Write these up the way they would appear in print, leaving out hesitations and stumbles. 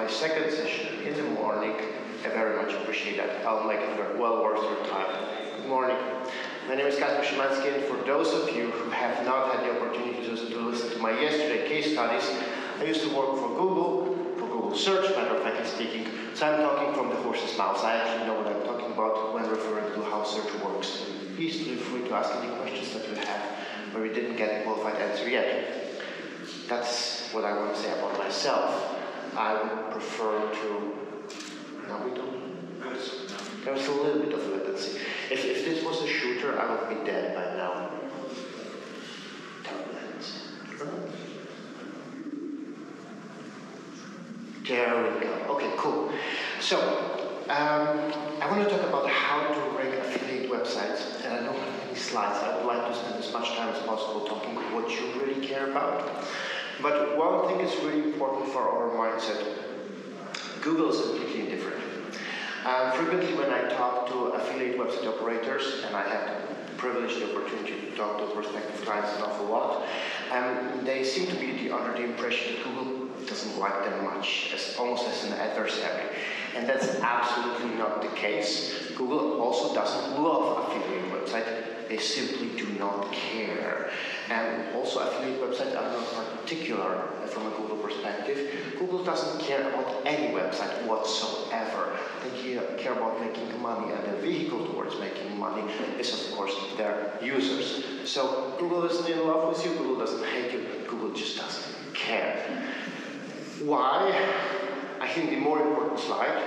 my second session in the morning. I very much appreciate that. I'll make it well worth your time. Good morning. My name is Kasper Szymanski, and for those of you who have not had the opportunity to listen to my yesterday case studies, I used to work for Google Search, matter of fact speaking, so I'm talking from the horse's mouth. I actually know what I'm talking about when referring to how search works. Please feel free to ask any questions that you have where you didn't get a qualified answer yet. That's what I want to say about myself. I would prefer to... No, we don't. There's a little bit of latency. If this was a shooter, I would be dead by now. There we go. Okay, cool. So, I want to talk about how to rank affiliate websites, and I don't have any slides. I would like to spend as much time as possible talking what you really care about. But one thing is really important for our mindset. Google is completely indifferent. Frequently when I talk to affiliate website operators, and I have the privilege, the opportunity to talk to prospective clients an awful lot, they seem to be under the impression that Google doesn't like them much, almost as an adversary. And that's absolutely not the case. Google also doesn't love affiliate websites. They simply do not care. And also affiliate websites are not particular from a Google perspective. Google doesn't care about any website whatsoever. They care about making money, and the vehicle towards making money is, of course, their users. So Google isn't in love with you, Google doesn't hate you, Google just doesn't care. Why? I think the more important slide,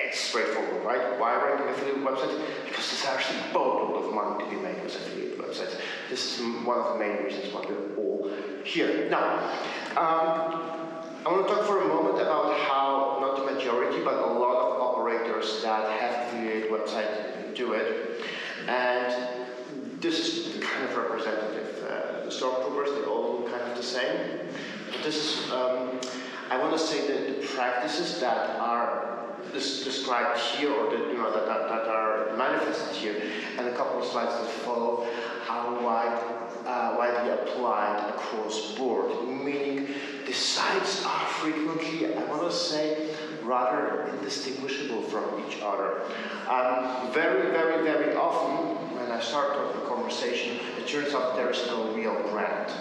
it's straightforward, right? Why ranking affiliate websites? Because there's actually a boatload of money to be made with affiliate websites. This is one of the main reasons why we're all here. Now, I want to talk for a moment about how, not the majority, but a lot of operators that have affiliate websites do it. And this is kind of representative. The stormtroopers, they all look kind of the same. But this is, I want to say that the practices that are described here, or that are manifested here, and a couple of slides that follow, are widely applied across board, meaning the sites are frequently, I want to say, rather indistinguishable from each other. Very, very, very often, when I start the conversation, it turns out there is no real brand.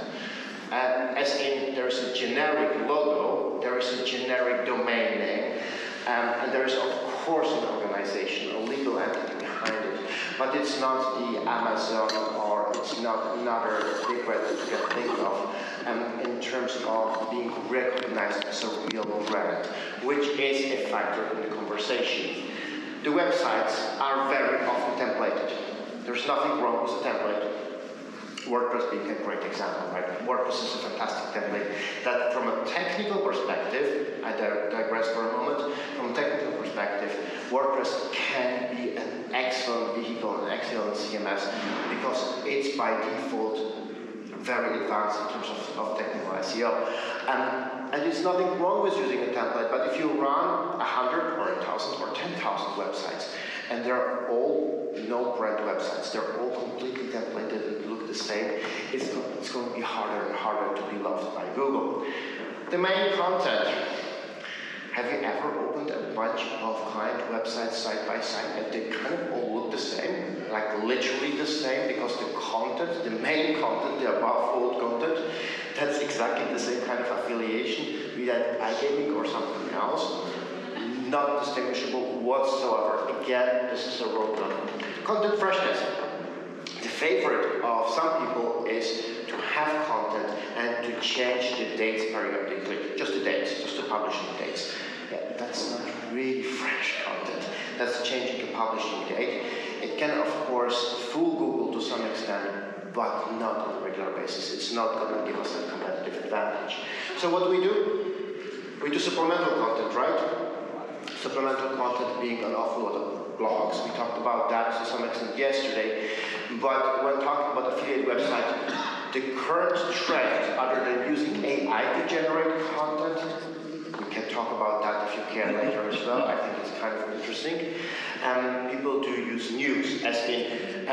As in, there is a generic logo, there is a generic domain name, and there is, of course, an organization, a legal entity behind it. But it's not the Amazon, or it's not another big web that you can think of in terms of being recognized as a real brand, which is a factor in the conversation. The websites are very often templated. There's nothing wrong with a template. WordPress being a great example, right? WordPress is a fantastic template that, from a technical perspective, I digress for a moment, from a technical perspective, WordPress can be an excellent vehicle, an excellent CMS, because it's by default very advanced in terms of technical SEO. And it's nothing wrong with using a template, but if you run 100 or 1,000 or 10,000 websites, and they're all no-brand websites, they're all completely templated and look the same, it's going to be harder and harder to be loved by Google. The main content. Have you ever opened a bunch of client websites side by side and they kind of all look the same? Like literally the same, because the content, the main content, the above-fold content, that's exactly the same kind of affiliation, be that iGaming or something else. Not distinguishable whatsoever. Again, this is a roadblock. Content freshness. The favorite of some people is to have content and to change the dates periodically. Just the dates, just the publishing dates. Yeah, that's not really fresh content. That's changing the publishing date. It can, of course, fool Google to some extent, but not on a regular basis. It's not going to give us a competitive advantage. So what do? We do supplemental content, right? Supplemental content being an awful lot of blogs. We talked about that to some extent yesterday. But when talking about affiliate websites, the current trend, other than using AI to generate content, we can talk about that if you care later as well. I think it's kind of interesting. People do use news, as in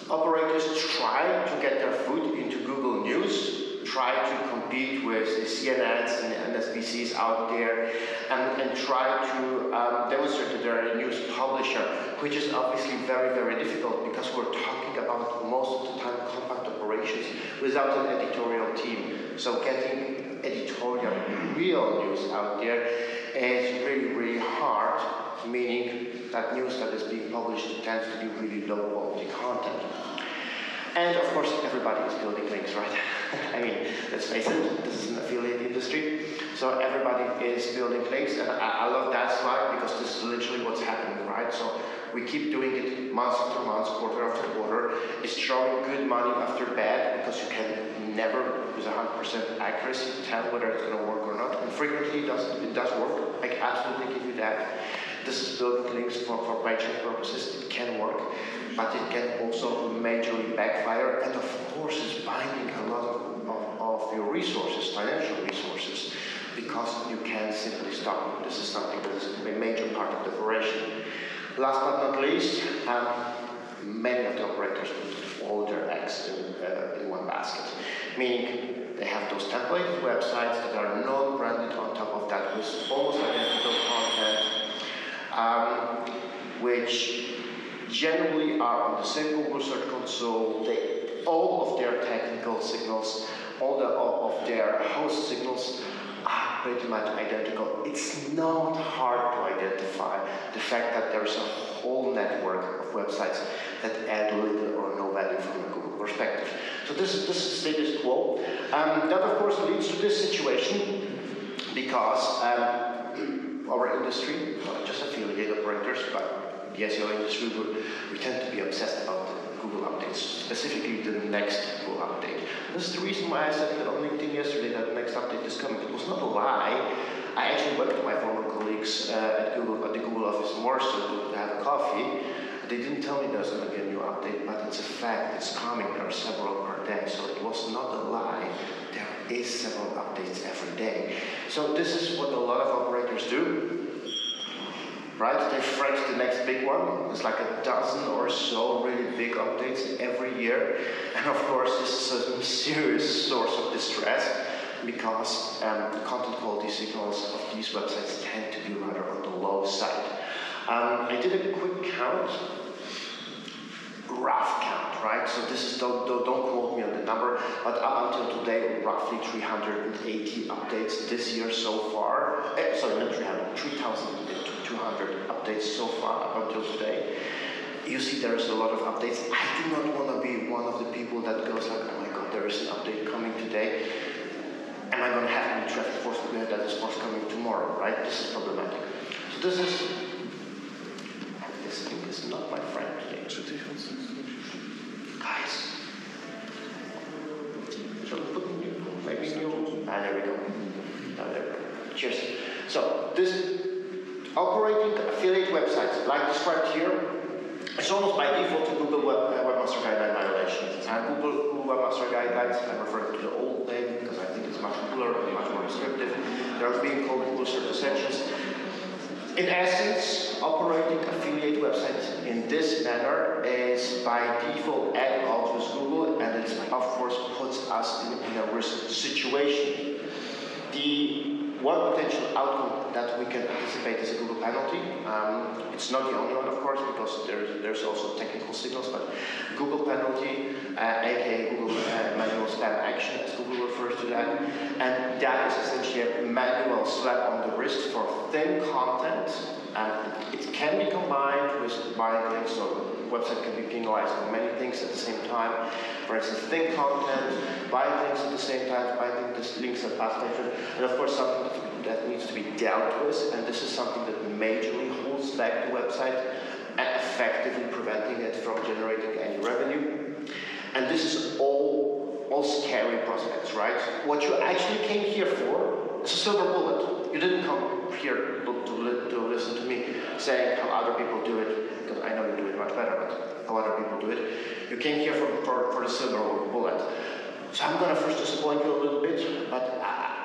operators try to get their foot into Google News, try to compete with the CNNs and NSBCs out there and try to demonstrate that they're a news publisher, which is obviously very, very difficult because we're talking about most of the time compact operations without an editorial team. So getting editorial, real news out there is really, really hard, meaning that news that is being published tends to be really low quality content. And of course, everybody is building links, right? I mean, let's face it, this is an affiliate industry, so everybody is building links, and I love that slide because this is literally what's happening, right? So we keep doing it month after month, quarter after quarter. It's throwing good money after bad because you can never, with 100% accuracy, tell whether it's going to work or not. And frequently it does work. I can absolutely give you that. This is building links for page purposes. It can work, but it can also majorly backfire. And of course, it's binding a lot of your resources, financial resources, because you can simply stop. This is something that is a major part of the operation. Last but not least, many of the operators put all their eggs in one basket, meaning they have those templated websites that are non-branded on top of that with almost identical content, which generally are on the same Google Search Console. All of their technical signals, all of their host signals are pretty much identical. It's not hard to identify the fact that there's a whole network of websites that add little or no value from a Google perspective. So this is status quo. That of course leads to this situation because our industry, not just affiliate operators, but the SEO industry, we tend to be obsessed about Google updates, specifically the next Google update. This is the reason why I said that on LinkedIn yesterday that the next update is coming. It was not a lie. I actually went to my former colleagues at Google, at the Google office in Warsaw to have a coffee. They didn't tell me there's going to be a new update, but it's a fact. It's coming. There are several per day, so it was not a lie. There is several updates every day. So this is what a lot of operators do. Right? They fret the next big one. It's like a dozen or so really big updates every year. And of course, this is a serious source of distress because content quality signals of these websites tend to be rather on the low side. I did a quick count, rough count, right? So this is, don't quote me on the number, but up until today, roughly 380 updates this year so far. Sorry, not 300, 3,200 updates so far up until today. You see there's a lot of updates. I do not want to be one of the people that goes like, oh my god, there is an update coming today. Am I going to have any traffic force that is force coming tomorrow, right? This is problematic. So this thing is not my friend today. Guys. Shall we put maybe new? There we go. There we go. Cheers. So this operating affiliate websites, like described here, it's almost by default to Google Webmaster Guideline violations. And Google Webmaster Guidelines, I refer to the old name because I think it's much cooler and much more descriptive. They're being called Google Search Essentials. In essence, operating affiliate websites in this manner is by default at odds with Google, and it of course puts us in a risk situation. The one potential outcome that we can anticipate is a Google penalty. It's not the only one, of course, because there's also technical signals, but Google penalty, aka Google manual spam action, as Google refers to that, and that is essentially a manual slap on the wrist for thin content. It can be combined with buying links, so the website can be penalized for many things at the same time. For instance, thin content, buying links at the same time, buying links at past mentioned, and of course something that needs to be dealt with, and this is something that majorly holds back the website and effectively preventing it from generating any revenue. And this is all scary prospects, right? What you actually came here for is a silver bullet. You didn't come here to listen to me saying how other people do it, because I know you do it much better, but how other people do it. You came here for the silver bullet. So I'm going to first disappoint you a little bit, but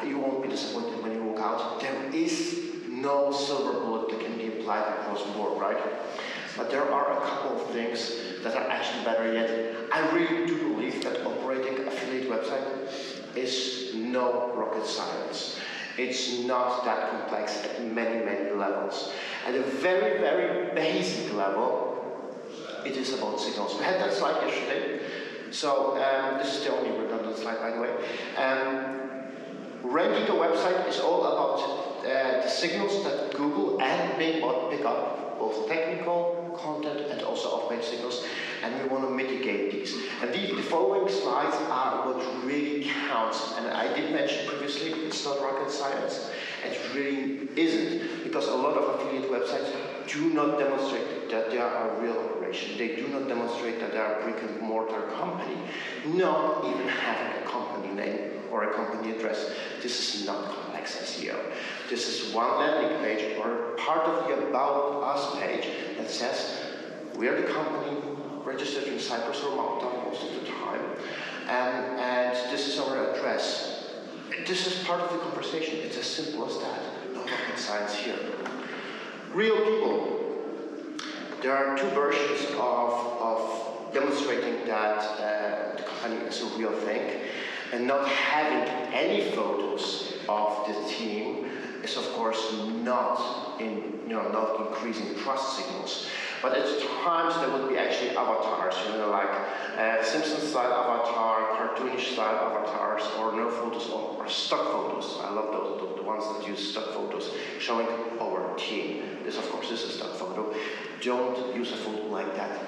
you won't be disappointed when you walk out. There is no silver bullet that can be applied across the board, right? But there are a couple of things that are actually better yet. I really do believe that operating affiliate website is no rocket science. It's not that complex at many, many levels. At a very, very basic level, it is about signals. We had that slide yesterday. So this is the only redundant slide, by the way. Ranking a website is all about the signals that Google and Bing pick up, both technical content and also automated signals, and we want to mitigate these. And the following slides are what really counts. And I did mention previously, it's not rocket science. It really isn't, because a lot of affiliate websites do not demonstrate that they are a real operation. They do not demonstrate that they are a brick-and-mortar company, not even having a company name or a company address. This is not complex SEO. This is one landing page or part of the About Us page that says, we are the company registered in Cyprus or Malta most of the time, and this is our address. This is part of the conversation. It's as simple as that. No rocket science here. Real people. There are two versions of demonstrating that the company is a real thing, and not having any photos of the team is, of course, not increasing trust signals. But at times there would be actually avatars, like Simpsons-style avatar, cartoonish-style avatars, or no photos, or stock photos. I love those, the ones that use stock photos, showing our team. This, of course, is a stock photo. Don't use a photo like that.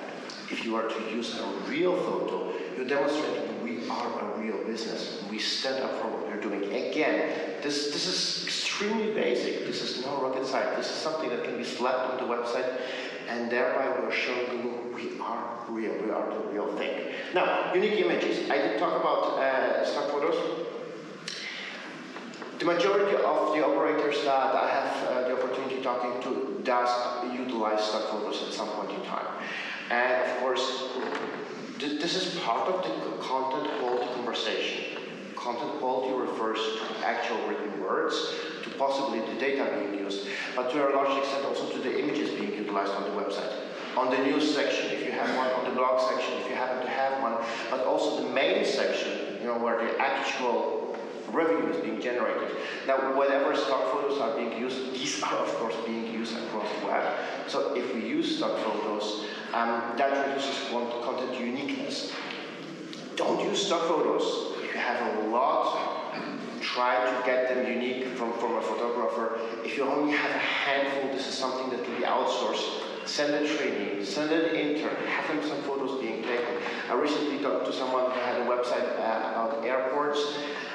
If you are to use a real photo, you're demonstrating we are a real business. We stand up for what we're doing. Again, this is extremely basic. This is no rocket science. This is something that can be slapped on the website, and thereby we're showing Google we are real. We are the real thing. Now, unique images. I did talk about stock photos. The majority of the operators that I have the opportunity talking to does utilize stock photos at some point in time. And of course, this is part of the content quality conversation. Content quality refers to actual written words, to possibly the data being used, but to a large extent also to the images being utilized on the website. On the news section, if you have one, on the blog section, if you happen to have one, but also the main section, where the actual revenue is being generated. Now, whatever stock photos are being used, these are of course being used across the web. So if we use stock photos, that reduces content uniqueness. Don't use stock photos. If you have a lot, try to get them unique from a photographer. If you only have a handful, this is something that can be outsourced. Send a trainee, send an intern, have them some photos being taken. I recently talked to someone who had a website about airports.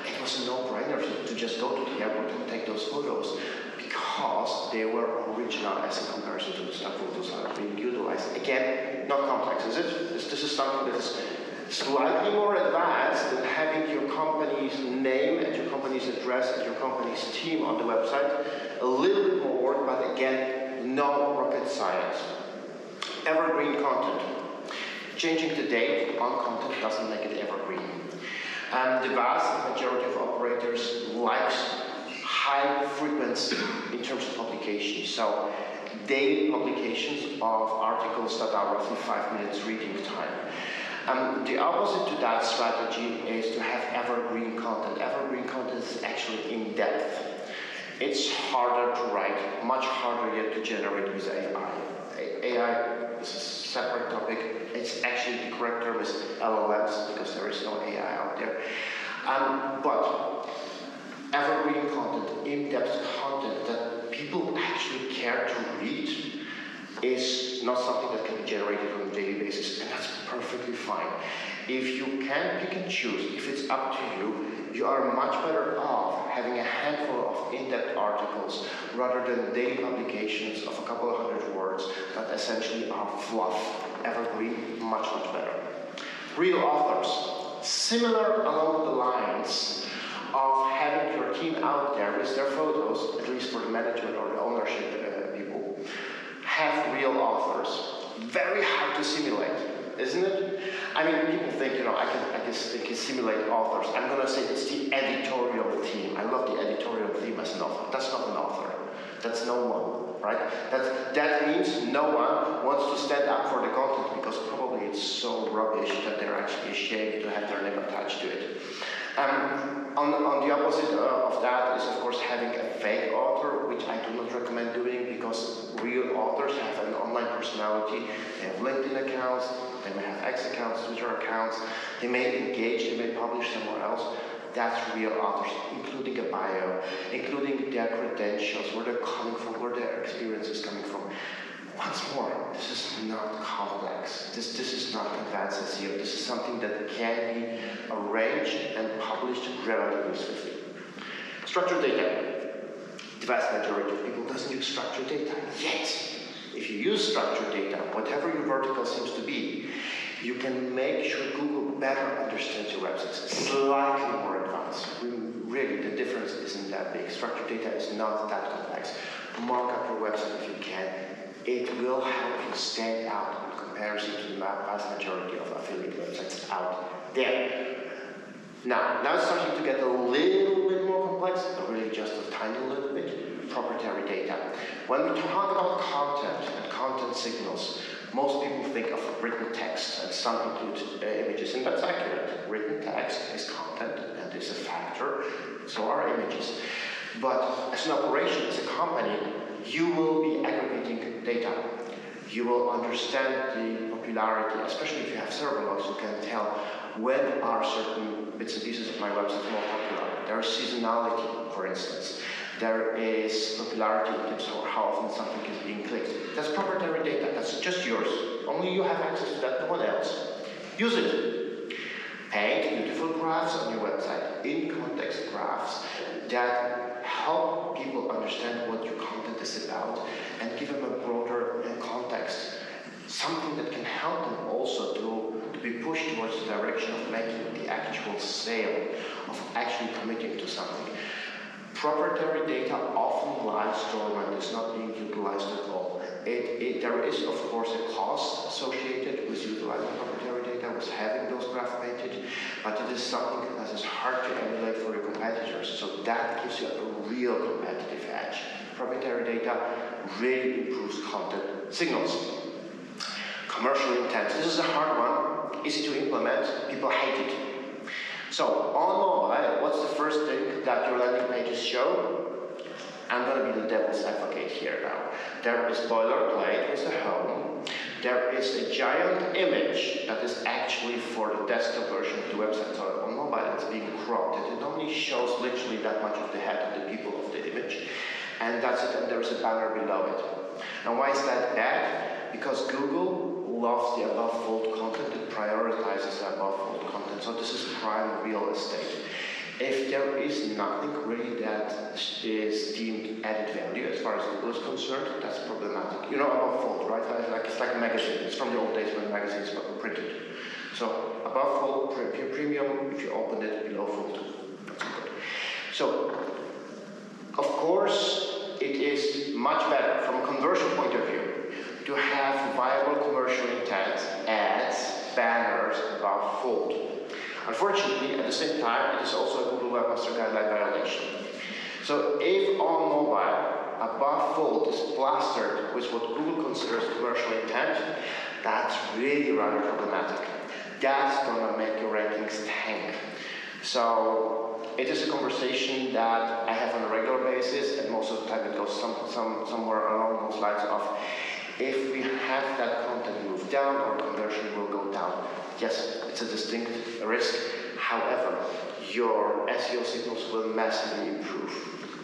It was a no-brainer to just go to the airport and take those photos because they were original as in comparison to the stock photos that are being utilized. Again, not complex, is it? This is something that is slightly more advanced than having your company's name and your company's address and your company's team on the website. A little bit more work, but again, no rocket science. Evergreen content. Changing the date on content doesn't make it evergreen. The vast majority of operators likes high frequency in terms of publications. So daily publications of articles that are roughly 5 minutes reading time. The opposite to that strategy is to have evergreen content. Evergreen content is actually in depth. It's harder to write, much harder yet to generate with AI. AI is a separate topic. It's actually the correct term is LLMs because there is no AI out there. But evergreen content, in-depth content that people actually care to read is not something that can be generated on a daily basis, and that's perfectly fine. If you can pick and choose, if it's up to you, you are much better off having a handful of in-depth articles rather than daily publications of a couple of hundred words that essentially are fluff. Evergreen, much, much better. Real authors, similar along the lines of having your team out there with their photos, at least for the management or the ownership people, have real authors. Very hard to simulate, isn't it? I mean, people think, I can simulate authors. I'm going to say it's the editorial team. I love the editorial team as an author. That's not an author. That's no one, right? That means no one wants to stand up for the content because probably it's so rubbish that they're actually ashamed to have their name attached to it. On the opposite of that is, of course, having a fake author, which I do not recommend doing because real authors have an online personality. They have LinkedIn accounts, they may have X accounts, Twitter accounts, they may engage, they may publish somewhere else. That's real authors, including a bio, including their credentials, where they're coming from, where their experience is coming from. Once more, this is not complex. This is not advanced SEO. This is something that can be arranged and published relatively swiftly. Structured data. The vast majority of people doesn't use structured data yet. If you use structured data, whatever your vertical seems to be, you can make sure Google better understands your websites. Slightly more advanced. Really, the difference isn't that big. Structured data is not that complex. Mark up your website if you can. It will help you stand out in comparison to the vast majority of affiliate websites out there. Now it's starting to get a little bit more complex, but really just a tiny little bit. Proprietary data. When we talk about content and content signals, most people think of written text, and some include images, and that's accurate. Written text is content and is a factor, so are images. But as an operation, as a company, you will be aggregating data. You will understand the popularity, especially if you have server logs, you can tell when are certain bits and pieces of my website more popular. There is seasonality, for instance. There is popularity in terms of how often something is being clicked. That's proprietary data, that's just yours. Only you have access to that, no one else. Use it. Paint beautiful graphs on your website, in-context graphs that help people understand what your content is about and give them a broader context. Something that can help them also to be pushed towards the direction of making the actual sale, of actually committing to something. Proprietary data often lies dormant, is not being utilized at all. There is, of course, a cost associated with utilizing proprietary data, with having those graphs painted, but it is something that is hard to emulate for your competitors, so that gives you a real competitive edge. Proprietary data really improves content signals. Commercial intent. This is a hard one, easy to implement, people hate it. So, on mobile, what's the first thing that your landing pages show? I'm going to be the devil's advocate here now. There is boilerplate with a home. There is a giant image that is actually for the desktop version of the website. So on mobile, it's being cropped. And it only shows literally that much of the head of the people of the image. And that's it, and there's a banner below it. Now, why is that bad? Because Google loves the above-fold content. It prioritizes the above-fold content. So this is prime real estate. If there is nothing really that is deemed added value as far as Google is concerned, that's problematic. You know above fold, right? It's like a magazine. It's from the old days when magazines were printed. So above fold, premium, if you open it, below fold, not so good. So, of course, it is much better from a conversion point of view to have viable commercial intent, ads, banners above fold. Unfortunately, at the same time, it is also a Google Webmaster Guideline violation. So if on mobile, above fold is plastered with what Google considers commercial intent, that's really rather problematic. That's going to make your rankings tank. So it is a conversation that I have on a regular basis, and most of the time it goes somewhere along those lines of, if we have that content move down, our conversion will go down. Yes, it's a distinct risk. However, your SEO signals will massively improve.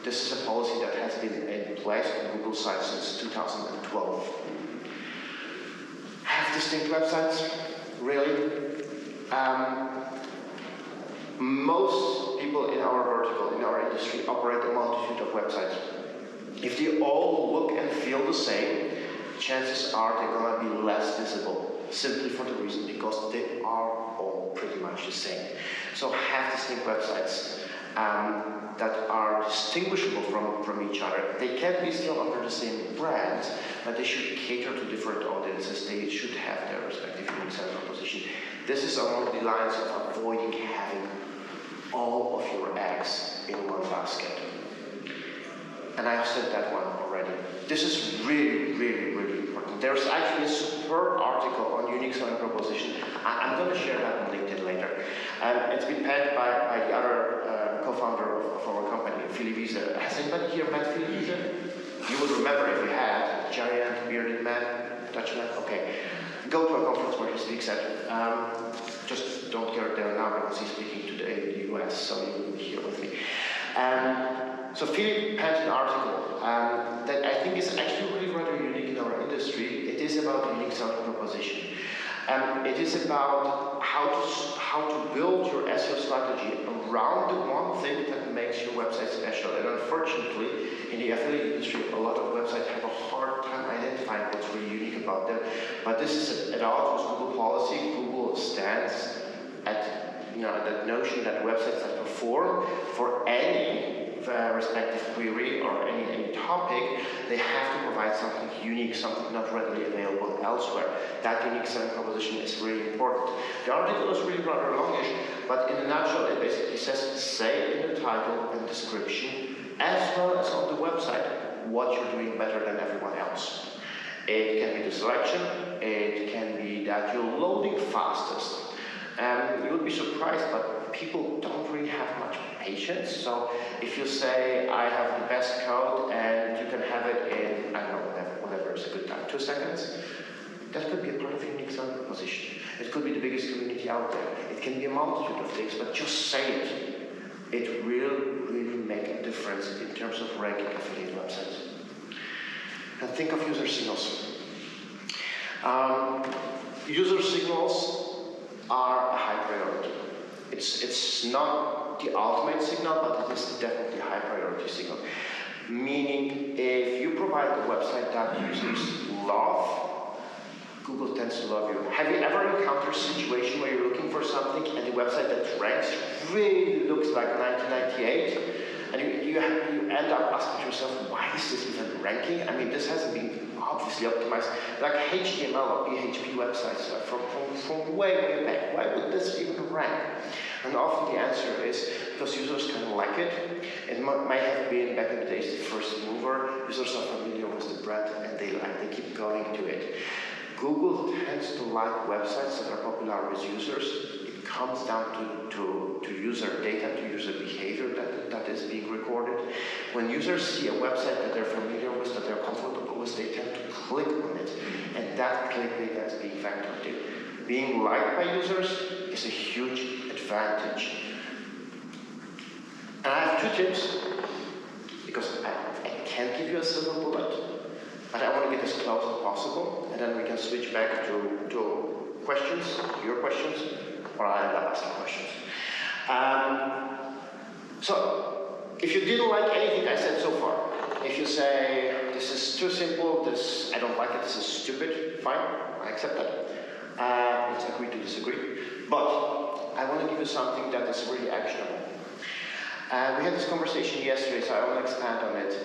This is a policy that has been in place on Google sites since 2012. Have distinct websites? Really? Most people in our vertical, in our industry, operate a multitude of websites. If they all look and feel the same, chances are they're going to be less visible, simply for the reason because they are all pretty much the same. So have distinct websites that are distinguishable from each other. They can be still under the same brand, but they should cater to different audiences. They should have their respective unique selling proposition. This is along the lines of avoiding having all of your eggs in one basket. And I've said that one already. already. This is really, really, really important. There's actually a superb article on unique selling proposition. I'm going to share that on LinkedIn later. It's been penned by the other co-founder of our company, Philly Wiese. Has anybody here met Philly Wiese? You would remember if you had. Giant, bearded man, Dutchman. Okay. Go to a conference where he speaks at. Just don't get there now because he's speaking today in the US, so you will be here with me. So Philip penned an article that I think is actually really rather unique in our industry. It is about unique selling proposition. It is about how to build your SEO strategy around the one thing that makes your website special. And unfortunately, in the affiliate industry, a lot of websites have a hard time identifying what's really unique about them. But this is at odds with Google policy. Google stands at that notion that websites that perform for any respective query or any topic, they have to provide something unique, something not readily available elsewhere. That unique selling proposition is really important. The article is really rather longish, but in a nutshell, it basically says, say in the title and description, as well as on the website, what you're doing better than everyone else. It can be the selection, it can be that you're loading fastest. You would be surprised, but people don't really have much patience. So if you say, I have the best code and you can have it in, I don't know, whatever is a good time, 2 seconds, that could be a part of your unique selling proposition. It could be the biggest community out there. It can be a multitude of things, but just say it. It will really make a difference in terms of ranking affiliate websites. And think of user signals. User signals are a high priority. It's not the ultimate signal, but it is definitely a high priority signal. Meaning, if you provide a website that users love, Google tends to love you. Have you ever encountered a situation where you're looking for something and the website that ranks really looks like 1998? And you end up asking yourself, why is this even ranking? I mean, this hasn't been obviously optimized. Like HTML or PHP websites from way back. Why would this even rank? And often the answer is because users kind of like it. It might have been back in the days the first mover. Users are familiar with the brand and they keep going to it. Google tends to like websites that are popular with users. It comes down to user data, to user behavior that is being recorded. When users see a website that they're familiar with, that they're comfortable with, they tend to click on it. And that click data is being factored in. Being liked by users is a huge advantage. And I have 2 tips, because I can't give you a silver bullet, but I want to get as close as possible, and then we can switch back to questions, your questions, or I end up asking questions. So, if you didn't like anything I said so far, if you say, this is too simple, I don't like it, this is stupid, fine, I accept that. Let's agree to disagree. But I want to give you something that is really actionable. We had this conversation yesterday, so I won't expand on it.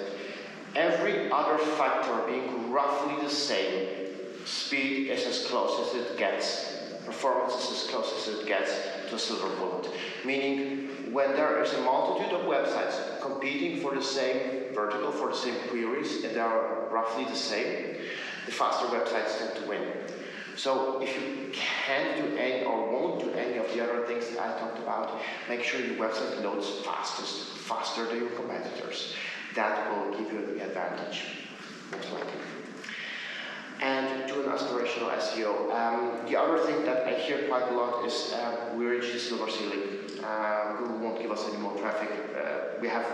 Every other factor being roughly the same, speed is as close as it gets, performance is as close as it gets to a silver bullet. Meaning, when there is a multitude of websites competing for the same vertical, for the same queries, and they are roughly the same, the faster websites tend to win. So if you can't do any or won't do any of the other things that I talked about, make sure your website loads faster than your competitors. That will give you the advantage, most likely. And do an aspirational SEO. The other thing that I hear quite a lot is we reached the silver ceiling. Google won't give us any more traffic. We have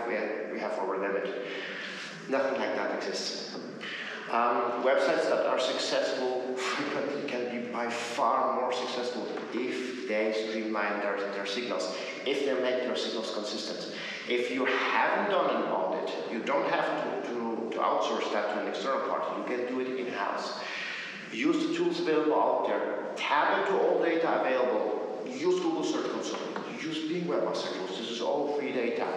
our limit. Nothing like that exists. Websites that are successful frequently can be by far more successful if they streamline their signals, if they make their signals consistent. If you haven't done an audit, you don't have to outsource that to an external party. You can do it in-house. Use the tools available out there. Tap into all data available. Use Google Search Console. Use Bing Webmaster Tools. This is all free data.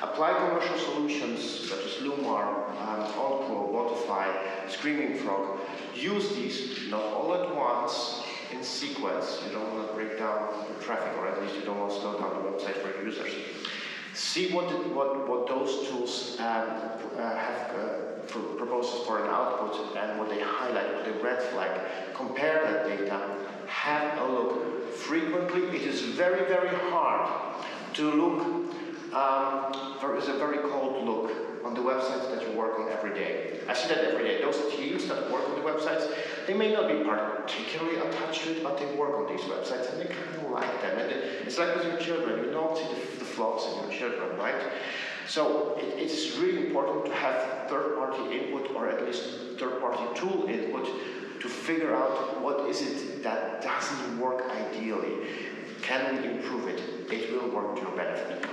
Apply commercial solutions such as Lumar, OnPro, Botify, Screaming Frog. Use these not all at once in sequence. You don't want to break down the traffic, or at least you don't want to slow down the website for users. See what those tools have proposals for an output and what they highlight, what they red flag. Compare that data, have a look. Frequently, it is very, very hard to look. There is a very cold look on the websites that you work on every day. I see that every day. Those teams that work on the websites, they may not be particularly attached to it, but they work on these websites and they kind of like them. And it's like with your children, you don't see the flaws in your children, right? So it's really important to have third-party input, or at least third-party tool input, to figure out what is it that doesn't work ideally. Can we improve it? It will work to your benefit.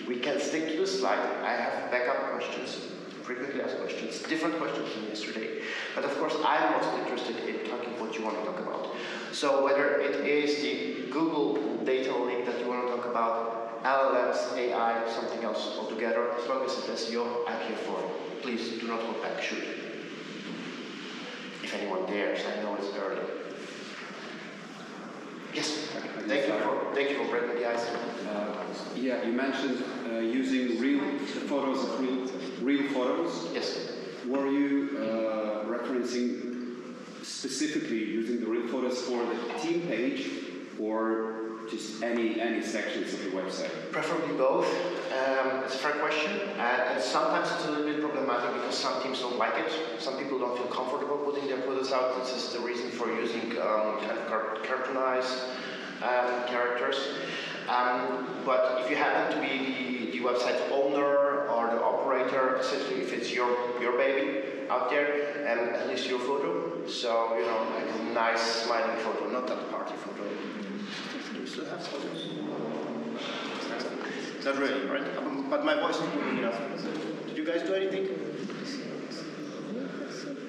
We can stick to the slide. I have backup questions, frequently asked questions, different questions than yesterday. But of course, I'm most interested in talking what you want to talk about. So whether it is the Google data link that you want to talk about, LLMs, AI, something else altogether, as long as it's SEO, I'm here for it. Please do not hold back, shoot. If anyone dares, I know it's early. Yes, thank you for breaking the ice. Yeah, you mentioned using photos of real photos. Yes. Were you referencing specifically using the real photos for the team page, or just any sections of the website? Preferably both. It's a fair question, and sometimes it's a little bit problematic because some teams don't like it. Some people don't feel comfortable putting their photos out. This is the reason for using kind of cartoonized characters. But if you happen to be the website owner or the operator, essentially if it's your baby out there, and at least your photo, so you know, like a nice smiling photo, not that party photo. Do you still have photos? Not really, right? But my voice is moving enough. Did you guys do anything?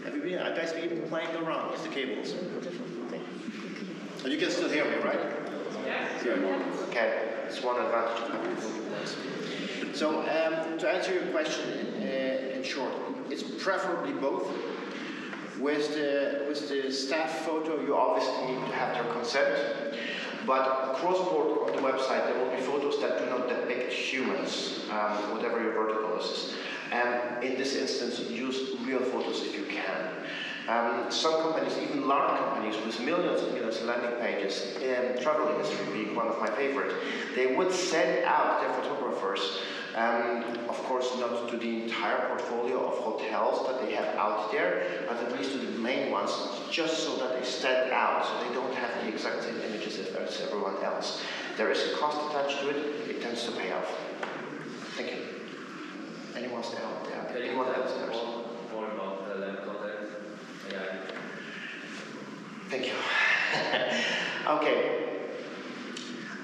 Have you guys been playing around with the cables? And you can still hear me, right? Yeah. Okay, it's one advantage of having voice. So, to answer your question in short, it's preferably both. With the staff photo, you obviously need to have their consent. But cross-board on the website, there will be photos that do not depict humans, whatever your vertical is. And in this instance, use real photos if you can. Some companies, even large companies with millions and millions of landing pages, in travel industry being one of my favorite, they would send out their photographers, of course not to the entire portfolio of hotels that they have out there, but at least to the main ones, just so that they stand out, so they don't have the exact same images as everyone else. There is a cost attached to it, it tends to pay off. Thank you. Anyone else there? Yeah. Anyone else there? More about the LLM content? AI. Thank you. Okay.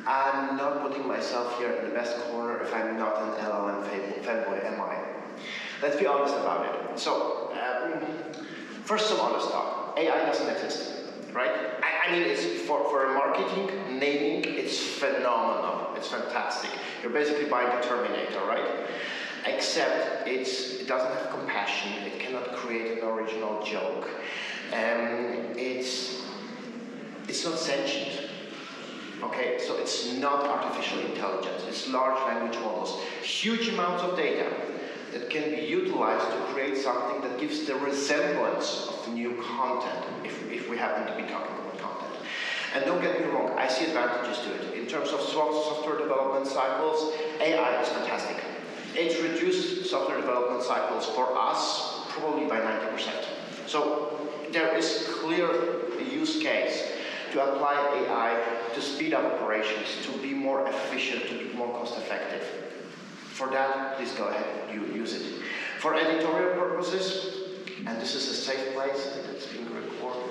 I'm not putting myself here in the best corner if I'm not an LLM fanboy, am I? Let's be honest about it. So, first some honest talk. AI doesn't exist, right? I mean, it's for marketing, naming, it's phenomenal. It's fantastic. You're basically buying the Terminator, right? Except it doesn't have compassion. It cannot create an original joke. It's not sentient. Okay, so it's not artificial intelligence. It's large language models. Huge amounts of data that can be utilized to create something that gives the resemblance of new content, if we happen to be talking about content. And don't get me wrong, I see advantages to it. In terms of software development cycles, AI is fantastic. It's reduced software development cycles for us probably by 90%. So there is clear use case to apply AI to speed up operations, to be more efficient, to be more cost effective. For that, please go ahead and use it. For editorial purposes, and this is a safe place, it's being recorded,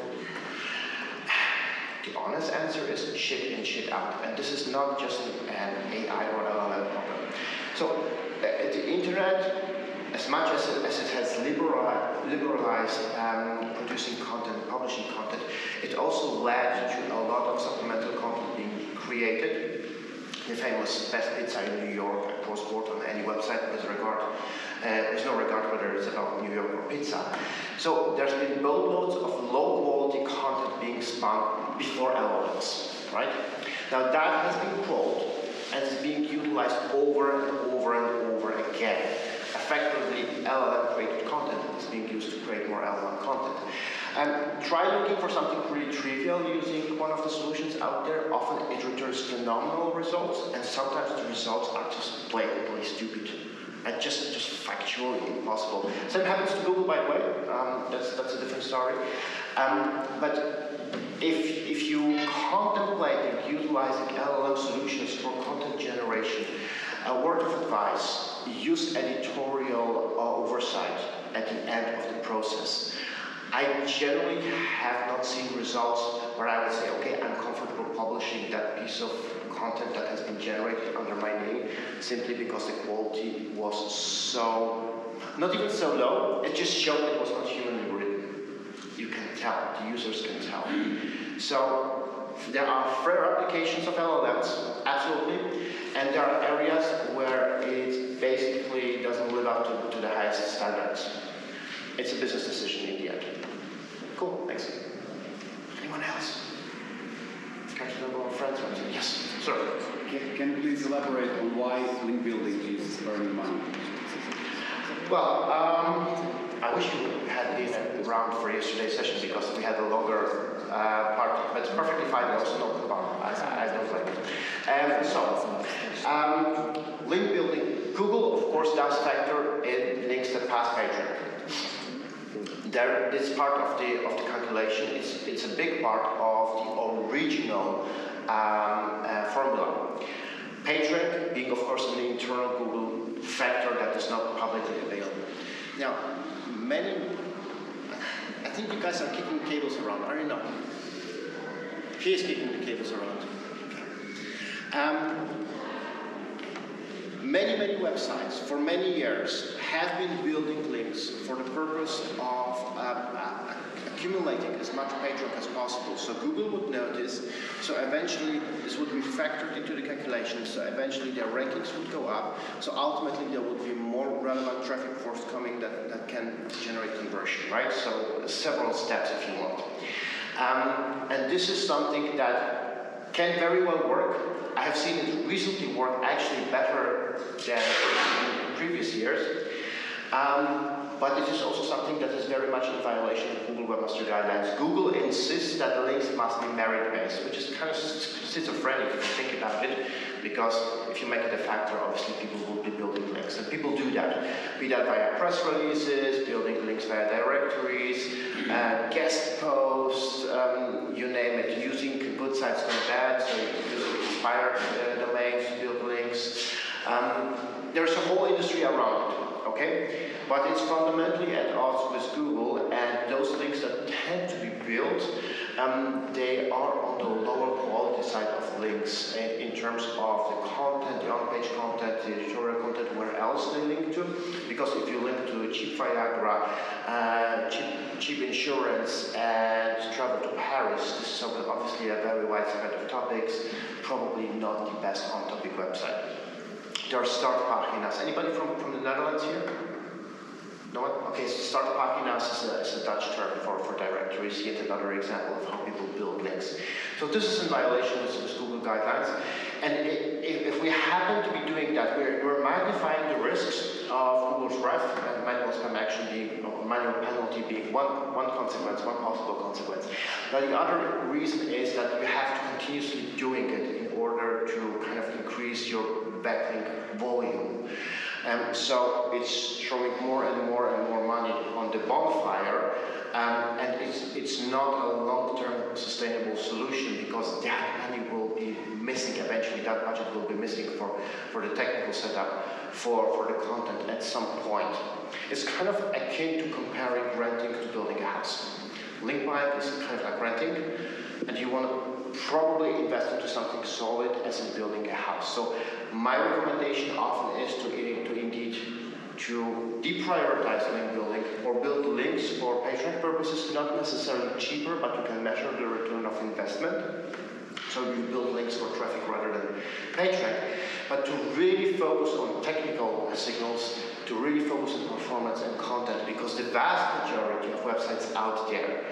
the honest answer is shit in, shit out. And this is not just an AI or LLM problem. So the internet, as much as it has liberalized producing content, publishing content, it also led to a lot of supplemental content being created. The famous Best Pizza in New York, I post-board on any website with no regard whether it's about New York or pizza. So there's been boatloads of low-quality content being spun before LLMs, right? Now that has been crawled and it's being utilized over and over and over again. Effectively, LLM created content is being used to create more LLM content. Try looking for something pretty trivial using one of the solutions out there. Often it returns phenomenal results, and sometimes the results are just blatantly stupid and just factually impossible. Same happens to Google, by the way. That's a different story. But if you contemplate utilizing LLM solutions for content generation, a word of advice: use editorial oversight at the end of the process. I generally have not seen results where I would say, okay, I'm comfortable publishing that piece of content that has been generated under my name, simply because the quality was so, not even so low, it just showed it was not humanly written. You can tell, the users can tell. So there are fair applications of LLMs, absolutely, and there are areas where it basically doesn't live up to the highest standards. It's a business decision in the end. Cool, thanks. Anyone else? Catch number of friends? Yes, sir. Can you please elaborate on why link building is earning money? Well, I wish you had been around for yesterday's session because we had a longer part, but it's perfectly fine. Also, no problem. I don't like it. Link building. Google, of course, does factor in links that pass PageRank. This part of the calculation. It's a big part of the original formula. PageRank being, of course, an internal Google factor that is not publicly available. Now, I think you guys are kicking cables around, are you not? He is kicking the cables around. Many websites for many years have been building links for the purpose of accumulating as much PageRank as possible. So Google would notice, so eventually this would be factored into the calculation, so eventually their rankings would go up, so ultimately there would be more relevant traffic forthcoming that can generate conversion, right? So several steps if you want. And this is something that can very well work. I have seen it recently work actually better than in previous years. But it is also something that is very much in violation of Google Webmaster Guidelines. Google insists that the links must be merit-based, which is kind of schizophrenic if you think about it, because if you make it a factor, obviously people will be building links. And people do that, be that via press releases, building links via directories, guest posts, you name it, using good sites and bad, so using expired domains to build links. There's a whole industry around it, okay? But it's fundamentally at odds with Google, and those links that tend to be built, they are on the lower quality side of links in terms of the content, the on-page content, the editorial content, where else they link to. Because if you link to cheap Viagra, cheap insurance, and travel to Paris, this is obviously a very wide spread of topics, probably not the best on-topic website. There are startpagina's. Anybody from the Netherlands here? No one? Okay, so startpagina's is a Dutch term for directories, yet another example of how people build links. So this is in violation with Google guidelines. And if we happen to be doing that, we're magnifying the risks of Google's wrath, and manual spam action being, or manual penalty being one consequence, one possible consequence. Now the other reason is that you have to continuously doing it in order to kind of increase your backlink volume. So it's throwing more and more and more money on the bonfire, and it's not a long-term sustainable solution, because that money will be missing eventually, that budget will be missing for the technical setup, for the content at some point. It's kind of akin to comparing renting to building a house. Link buying is kind of like renting, and you want to probably invest into something solid as in building a house. So my recommendation often is to indeed deprioritize link building, or build links for PageRank purposes, not necessarily cheaper, but you can measure the return of investment. So you build links for traffic rather than PageRank, but to really focus on technical signals to really focus on performance and content, because the vast majority of websites out there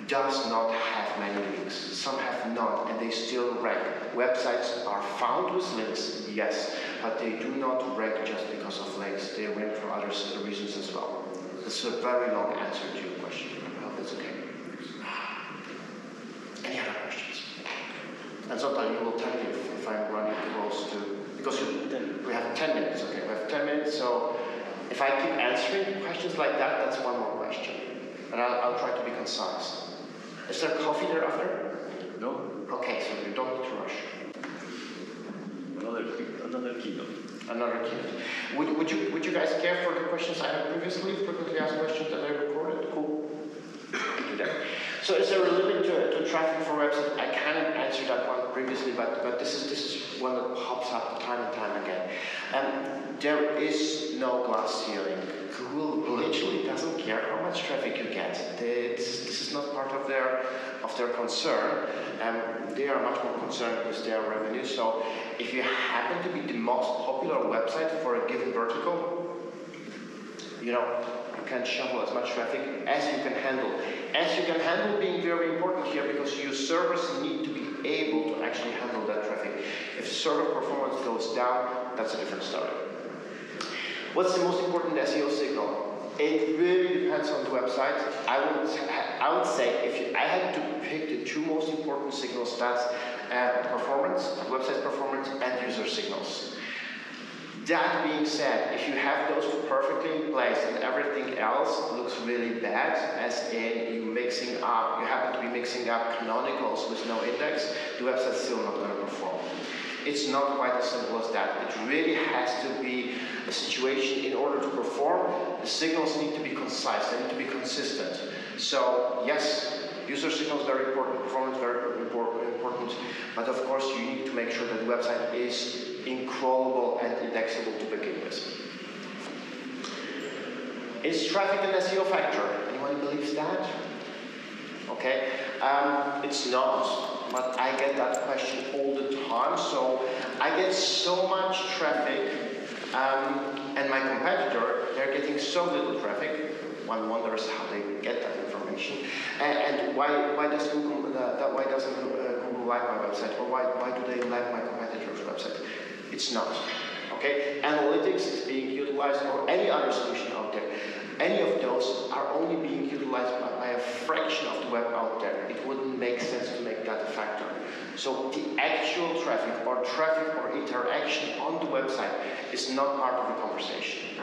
does not have many links. Some have none, and they still rank. Websites are found with links, yes, but they do not rank just because of links. They rank for other reasons as well. This is a very long answer to your question. I hope that's okay. Any other questions? And Zoltan, you will tell me if I'm running close to, because we have 10 minutes, okay? We have 10 minutes, so if I keep answering questions like that, that's one more question. And I'll try to be concise. Is there coffee there after? No? Okay, so you don't need to rush. Another keynote. Another keynote. Would you guys care for the questions I had previously? Frequently asked questions that I recorded? Cool. Do that. So is there a limit to traffic for websites? I kind of answered that one previously, but this is one that pops up time and time again. There is no glass ceiling. Google literally doesn't care how much traffic you get. This is not part of their concern. They are much more concerned with their revenue. So if you happen to be the most popular website for a given vertical, you can shovel as much traffic as you can handle. As you can handle being very important here, because your servers need to be able to actually handle that traffic. If server performance goes down, that's a different story. What's the most important SEO signal? It really depends on the website. I would say if I had to pick the two most important signals, that's performance, website performance, and user signals. That being said, if you have those two perfectly in place and everything else looks really bad, as in you happen to be mixing up canonicals with no index, the website's still not going to perform. It's not quite as simple as that. It really has to be a situation in order to perform. The signals need to be concise, they need to be consistent. So yes, user signals very important, performance very important, but of course you need to make sure that the website is incrawlable and indexable to begin with. Is traffic an SEO factor? Anyone believes that? Okay, it's not, but I get that question all the time. So I get so much traffic, and my competitor, they're getting so little traffic. One wonders how they get that information, and why doesn't Google like my website, or why do they like my competitor's website? It's not. Okay, analytics is being utilized, or any other solution out there. Any of those are only being utilized by a fraction of the web out there. It wouldn't make sense to make that a factor. So the actual traffic or interaction on the website is not part of the conversation.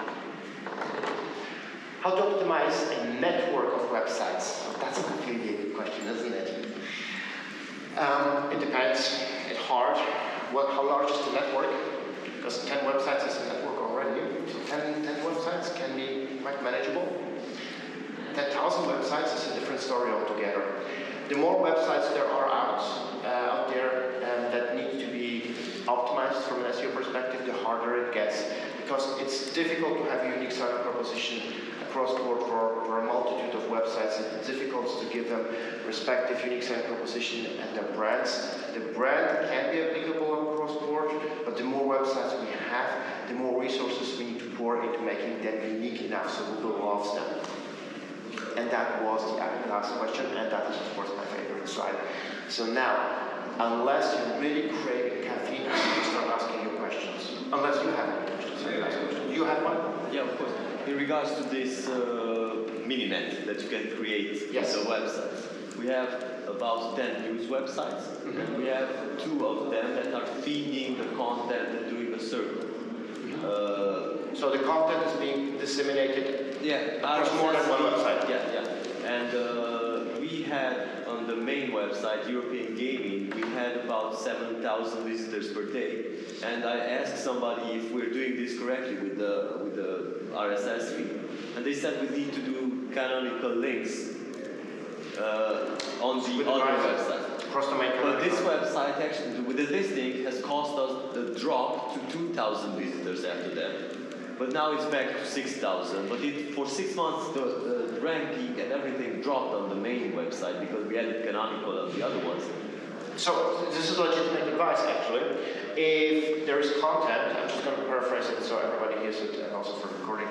How to optimize a network of websites? That's a complicated question, isn't it? It depends. It's hard. How large is the network? Because 10 websites is a network already. So 10 websites can be quite manageable. 10,000 websites is a different story altogether. The more websites there are out there that need to be optimized from an SEO perspective, the harder it gets. Because it's difficult to have a unique selling proposition across the board for a multitude of websites. It's difficult to give them respective unique selling proposition and their brands. The brand can be applicable across the board, but the more websites we have, the more resources we need to pour into making them unique enough so Google loves them. And that was the last question, and that is of course my favorite slide. So now, unless you're really craving caffeine, you start asking your questions. Unless you have any questions, I ask questions. You have one? Yeah, of course. In regards to this mini-net that you can create Yes. on the website, we have about 10 news websites, and we have 2 of them that are feeding the content and doing a circle. So the content is being disseminated across more than one website? Yeah. And we had on the main website, European Gaming, we had about 7,000 visitors per day. And I asked somebody if we're doing this correctly with the RSS feed. And they said we need to do canonical links on the other website. But this website, actually, with the listing, has cost us the drop to 2,000 visitors after that. But now it's back to 6,000. But for 6 months, the ranking and everything dropped on the main website because we added canonical on the other ones. So this is legitimate advice, actually. If there is content, I'm just going to paraphrase it so everybody hears it, and also for recording.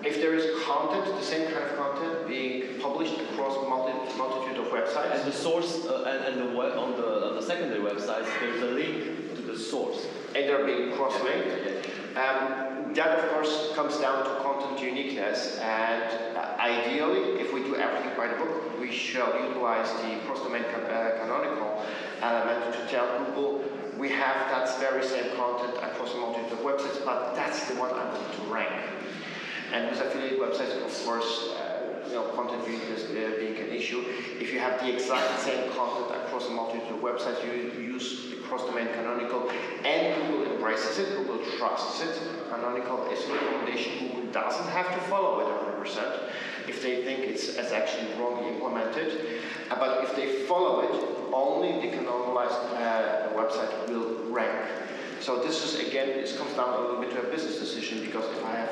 If there is content, the same kind of content being published across multitude of websites, And the source, and the web, on the secondary websites, there's a link to the source. and they're being cross-linked, that of course comes down to content uniqueness, and ideally, if we do everything by the book, we shall utilize the cross-domain canonical element to tell Google we have that very same content across a multitude of websites, but that's the one I'm going to rank. And with affiliate websites, of course, content uniqueness being an issue. If you have the exact same content across a multitude of websites, you use cross-domain canonical, and Google embraces it, Google trusts it. Canonical is a recommendation Google doesn't have to follow it 100% if they think it's actually wrongly implemented. But if they follow it, only the canonized website will rank. So this is, again, this comes down a little bit to a business decision, because if I have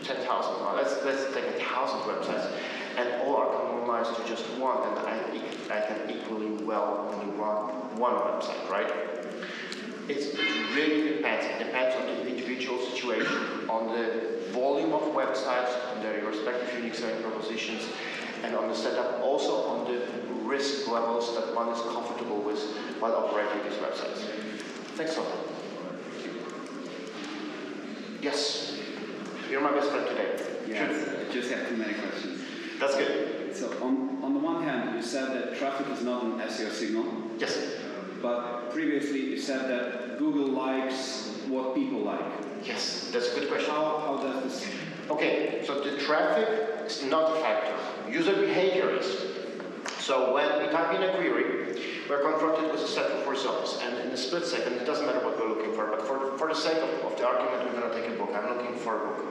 10,000, let's take 1,000 websites, and all are canonized to just one, then I can equally well only run one website, right? It really depends. It depends on the individual situation, on the volume of websites, on their respective unique selling propositions, and on the setup, also on the risk levels that one is comfortable with while operating these websites. Thanks, Tom. Yes. You're my best friend today. Yes, I just have too many questions. That's good. So on the one hand, you said that traffic is not an SEO signal, Yes. but previously you said that Google likes what people like. Yes, that's a good question. How does this? Okay, so the traffic is not a factor. User behavior is. So when we type in a query, we're confronted with a set of results, and in a split second, it doesn't matter what we're looking for, but for the sake of the argument, we're going to take a book. I'm looking for a book.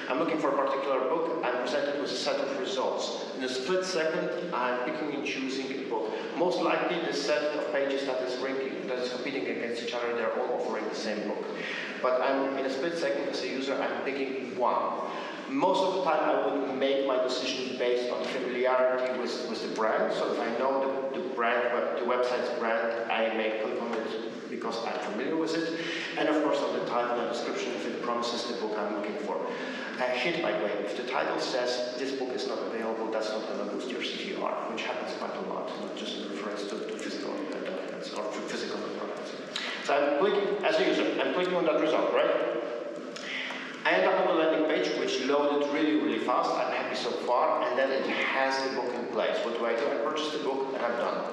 I'm looking for a particular book. I'm presented with a set of results. In a split second, I'm picking and choosing a book. Most likely, the set of pages that is ranking, that is competing against each other, they're all offering the same book. But in a split second, as a user, I'm picking one. Most of the time, I would make my decision based on familiarity with the brand. So if I know the brand, the website's brand, I may click on it because I'm familiar with it. And of course, on the title and description, if it promises the book I'm looking for. Hint, by the way, if the title says this book is not available, that's not going to boost your CTR, which happens quite a lot, not just in reference to physical documents or to physical products. So I'm clicking, as a user, I'm clicking on that result, right? I end up on the landing page, which loaded really, really fast. I'm happy so far, and then it has the book in place. What do? I purchase the book, and I'm done.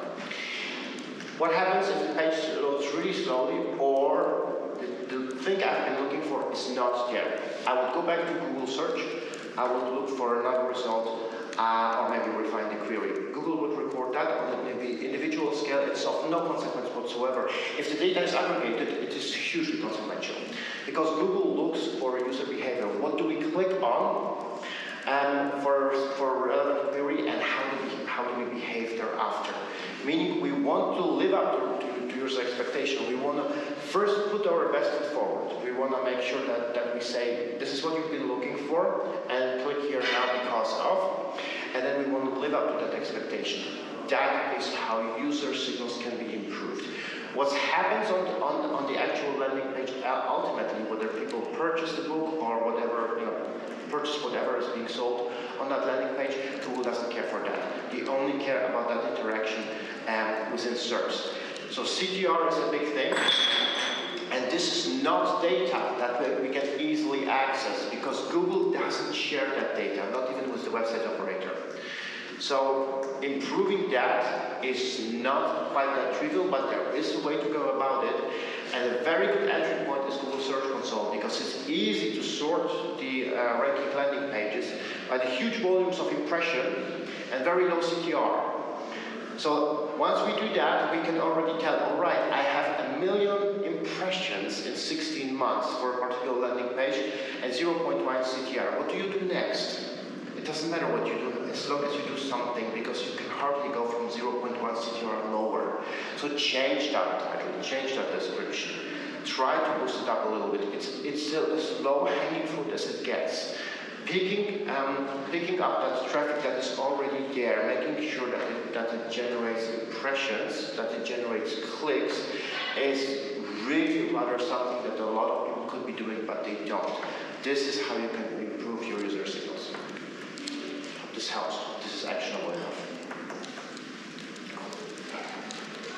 What happens if the page loads really slowly, or the thing I've been looking for is not there? I would go back to Google search. I would look for another result, or maybe refine the query. Google would record that on the individual scale. It's of no consequence whatsoever. If the data is aggregated, it is hugely consequential. Because Google looks for user behavior. What do we click on for relevant query, and how do we behave thereafter? Meaning we want to live up to user expectation. We want to first put our best foot forward. We want to make sure that we say, this is what you've been looking for, and click here now because of. And then we want to live up to that expectation. That is how user signals can be improved. What happens on the actual landing page, ultimately, whether people purchase the book or whatever, purchase whatever is being sold on that landing page, Google doesn't care for that. They only care about that interaction within SERPs. So CTR is a big thing, and this is not data that we can easily access because Google doesn't share that data, not even with the website operator. So improving that is not quite that trivial, but there is a way to go about it. And a very good entry point is Google Search Console, because it's easy to sort the ranking landing pages by the huge volumes of impression and very low CTR. So once we do that, we can already tell, all right, I have 1 million impressions in 16 months for a particular landing page and 0.1 CTR. What do you do next? It doesn't matter what you do, as long as you do something, because you can hardly go from 0.1 CTR lower. So change that title, change that description. Try to boost it up a little bit. It's still as low-hanging fruit as it gets. Picking up that traffic that is already there, making sure that it generates impressions, that it generates clicks, is really rather something that a lot of people could be doing, but they don't. This is how you can improve your user signals. This helps. This is actionable enough.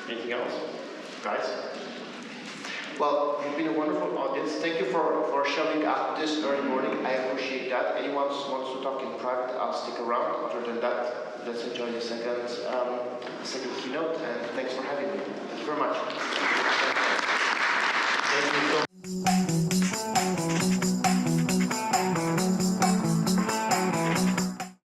Anything else? Guys? Well, you've been a wonderful audience. Thank you for showing up this early morning. I appreciate that. Anyone wants to talk in private, I'll stick around. Other than that, let's enjoy the second keynote, and thanks for having me. Thank you very much.